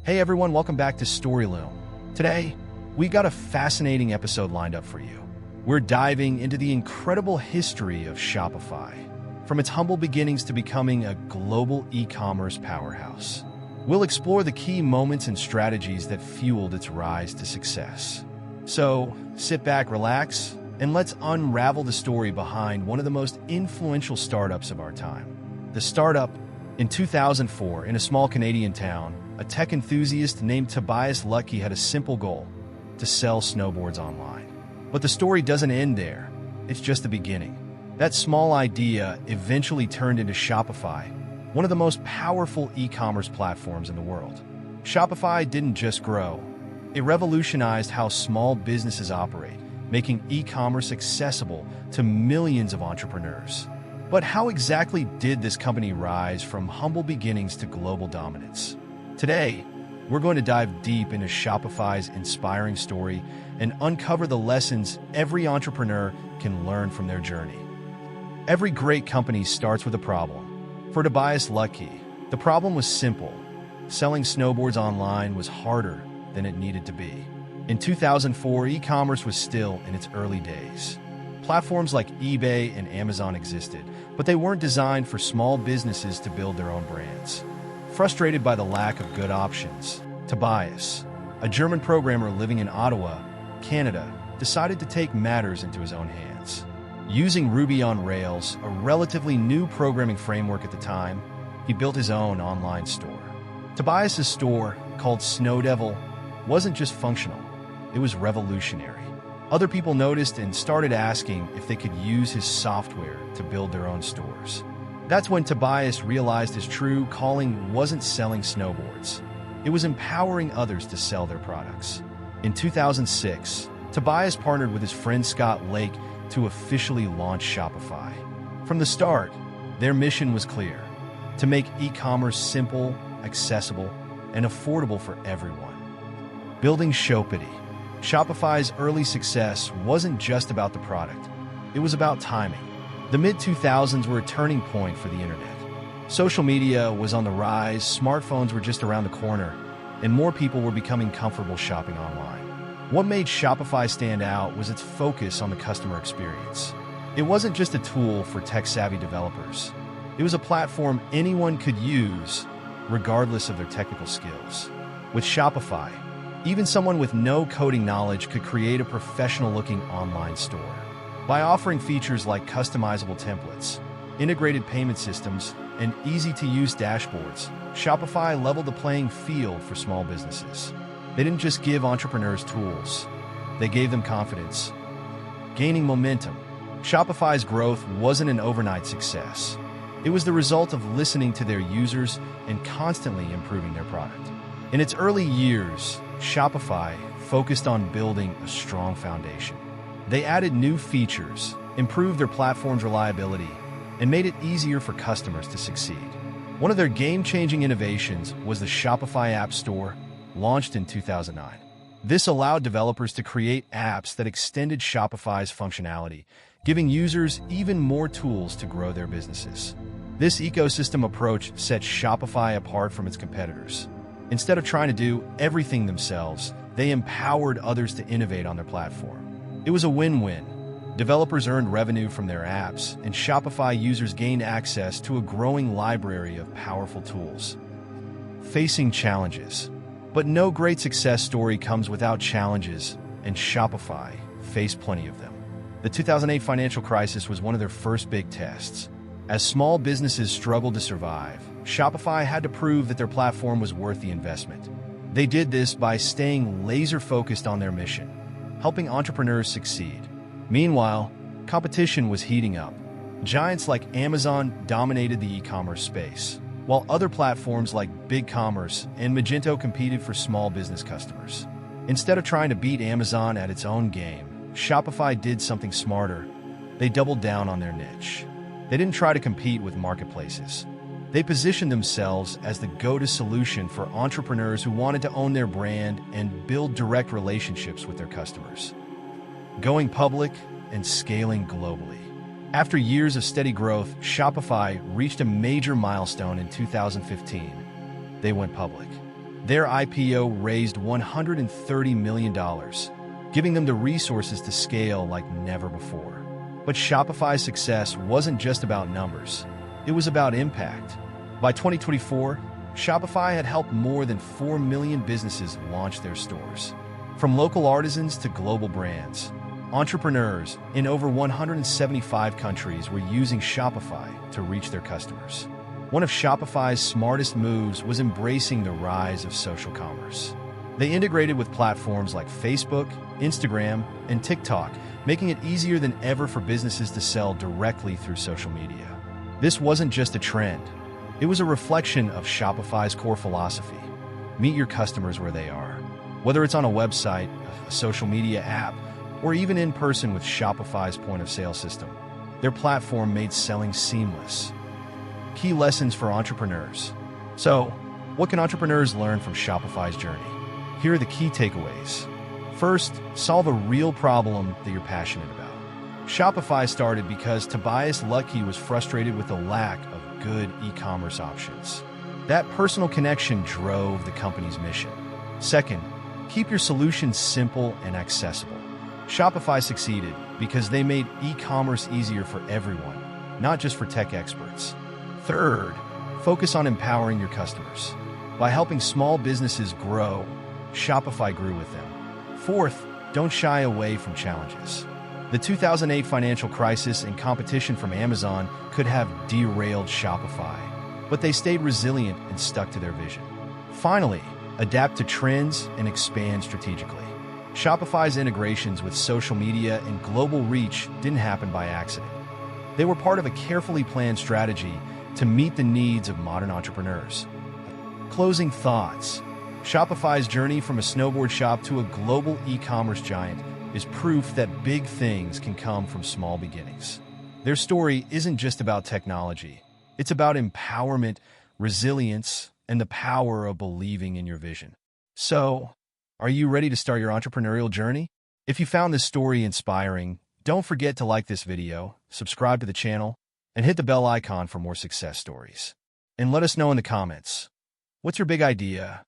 Hey everyone, welcome back to Storyloom. Today, we got a fascinating episode lined up for you. We're diving into the incredible history of Shopify, from its humble beginnings to becoming a global e-commerce powerhouse. We'll explore the key moments and strategies that fueled its rise to success. So, sit back, relax, and let's unravel the story behind one of the most influential startups of our time. The startup, in 2004, in a small Canadian town, a tech enthusiast named Tobias Lütke had a simple goal: to sell snowboards online. But the story doesn't end there. It's just the beginning. That small idea eventually turned into Shopify, one of the most powerful e-commerce platforms in the world. Shopify didn't just grow. It revolutionized how small businesses operate, making e-commerce accessible to millions of entrepreneurs. But how exactly did this company rise from humble beginnings to global dominance? Today, we're going to dive deep into Shopify's inspiring story and uncover the lessons every entrepreneur can learn from their journey. Every great company starts with a problem. For Tobias Lütke, the problem was simple. Selling snowboards online was harder than it needed to be. In 2004, e-commerce was still in its early days. Platforms like eBay and Amazon existed, but they weren't designed for small businesses to build their own brands. Frustrated by the lack of good options, Tobias, a German programmer living in Ottawa, Canada, decided to take matters into his own hands. Using Ruby on Rails, a relatively new programming framework at the time, he built his own online store. Tobias's store, called Snowdevil, wasn't just functional, it was revolutionary. Other people noticed and started asking if they could use his software to build their own stores. That's when Tobias realized his true calling wasn't selling snowboards. It was empowering others to sell their products. In 2006, Tobias partnered with his friend Scott Lake to officially launch Shopify. From the start, their mission was clear: to make e-commerce simple, accessible, and affordable for everyone. Building Shopify's early success wasn't just about the product. It was about timing. The mid-2000s were a turning point for the internet. Social media was on the rise, smartphones were just around the corner, and more people were becoming comfortable shopping online. What made Shopify stand out was its focus on the customer experience. It wasn't just a tool for tech-savvy developers. It was a platform anyone could use, regardless of their technical skills. With Shopify, even someone with no coding knowledge could create a professional-looking online store. By offering features like customizable templates, integrated payment systems, and easy-to-use dashboards, Shopify leveled the playing field for small businesses. They didn't just give entrepreneurs tools, they gave them confidence. Gaining momentum, Shopify's growth wasn't an overnight success. It was the result of listening to their users and constantly improving their product. In its early years, Shopify focused on building a strong foundation. They added new features, improved their platform's reliability, and made it easier for customers to succeed. One of their game-changing innovations was the Shopify App Store, launched in 2009. This allowed developers to create apps that extended Shopify's functionality, giving users even more tools to grow their businesses. This ecosystem approach set Shopify apart from its competitors. Instead of trying to do everything themselves, they empowered others to innovate on their platform. It was a win-win. Developers earned revenue from their apps, and Shopify users gained access to a growing library of powerful tools. Facing challenges. But no great success story comes without challenges, and Shopify faced plenty of them. The 2008 financial crisis was one of their first big tests. As small businesses struggled to survive, Shopify had to prove that their platform was worth the investment. They did this by staying laser-focused on their mission, helping entrepreneurs succeed. Meanwhile, competition was heating up. Giants like Amazon dominated the e-commerce space, while other platforms like BigCommerce and Magento competed for small business customers. Instead of trying to beat Amazon at its own game, Shopify did something smarter. They doubled down on their niche. They didn't try to compete with marketplaces. They positioned themselves as the go-to solution for entrepreneurs who wanted to own their brand and build direct relationships with their customers. Going public and scaling globally. After years of steady growth, Shopify reached a major milestone in 2015. They went public. Their IPO raised $130 million, giving them the resources to scale like never before. But Shopify's success wasn't just about numbers. It was about impact. By 2024, Shopify had helped more than 4 million businesses launch their stores. From local artisans to global brands, entrepreneurs in over 175 countries were using Shopify to reach their customers. One of Shopify's smartest moves was embracing the rise of social commerce. They integrated with platforms like Facebook, Instagram, and TikTok, making it easier than ever for businesses to sell directly through social media. This wasn't just a trend. It was a reflection of Shopify's core philosophy: meet your customers where they are. Whether it's on a website, a social media app, or even in person with Shopify's point-of-sale system, their platform made selling seamless. Key lessons for entrepreneurs. So, what can entrepreneurs learn from Shopify's journey? Here are the key takeaways. First, solve a real problem that you're passionate about. Shopify started because Tobias Lütke was frustrated with the lack of good e-commerce options. That personal connection drove the company's mission. Second, keep your solution simple and accessible. Shopify succeeded because they made e-commerce easier for everyone, not just for tech experts. Third, focus on empowering your customers. By helping small businesses grow, Shopify grew with them. Fourth, don't shy away from challenges. The 2008 financial crisis and competition from Amazon could have derailed Shopify, but they stayed resilient and stuck to their vision. Finally, adapt to trends and expand strategically. Shopify's integrations with social media and global reach didn't happen by accident. They were part of a carefully planned strategy to meet the needs of modern entrepreneurs. Closing thoughts. Shopify's journey from a snowboard shop to a global e-commerce giant is proof that big things can come from small beginnings. Their story isn't just about technology. It's about empowerment, resilience, and the power of believing in your vision. So, are you ready to start your entrepreneurial journey? If you found this story inspiring, don't forget to like this video, subscribe to the channel, and hit the bell icon for more success stories. And let us know in the comments, what's your big idea?